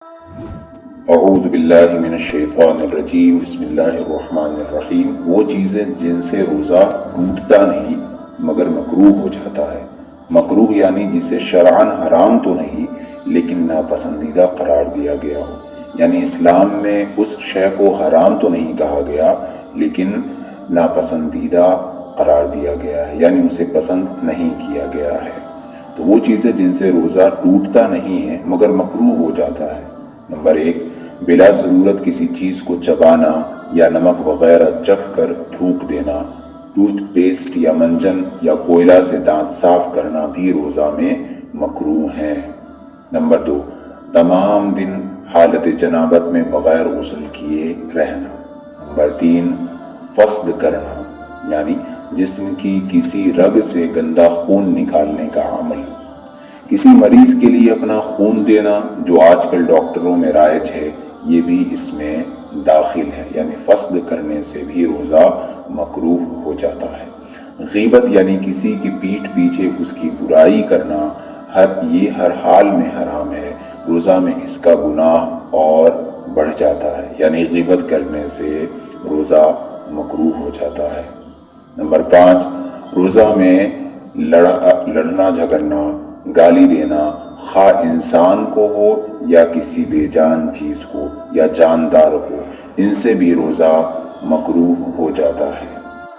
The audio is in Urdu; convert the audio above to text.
اعوذ باللہ من الشیطان الرجیم بسم اللہ الرحمن الرحیم۔ وہ چیزیں جن سے روزہ ٹوٹتا نہیں مگر مکروہ ہو جاتا ہے۔ مکروہ یعنی جسے شرعاً حرام تو نہیں لیکن ناپسندیدہ قرار دیا گیا ہو، یعنی اسلام میں اس شے کو حرام تو نہیں کہا گیا لیکن ناپسندیدہ قرار دیا گیا ہے، یعنی اسے پسند نہیں کیا گیا ہے۔ تو وہ چیزیں جن سے روزہ ٹوٹتا نہیں ہے مگر مکروہ ہو جاتا ہے۔ نمبر 1، بلا ضرورت کسی چیز کو چبانا یا نمک وغیرہ چکھ کر تھوک دینا۔ ٹوتھ پیسٹ یا منجن یا کوئلہ سے دانت صاف کرنا بھی روزہ میں مکروہ ہیں۔ نمبر 2، تمام دن حالت جنابت میں بغیر غسل کیے رہنا۔ نمبر 3، فصد کرنا یعنی جسم کی کسی رگ سے گندا خون نکالنے کا عمل۔ کسی مریض کے لیے اپنا خون دینا جو آج کل ڈاکٹروں میں رائج ہے، یہ بھی اس میں داخل ہے، یعنی فصد کرنے سے بھی روزہ مکروہ ہو جاتا ہے۔ غیبت یعنی کسی کی پیٹھ پیچھے اس کی برائی کرنا، یہ ہر حال میں حرام ہے۔ روزہ میں اس کا گناہ اور بڑھ جاتا ہے، یعنی غیبت کرنے سے روزہ مکروہ ہو جاتا ہے۔ نمبر 5، روزہ میں لڑنا جھگڑنا، گالی دینا، خواہ انسان کو ہو یا کسی بے جان چیز کو یا جاندار کو، ان سے بھی روزہ مکروہ ہو جاتا ہے۔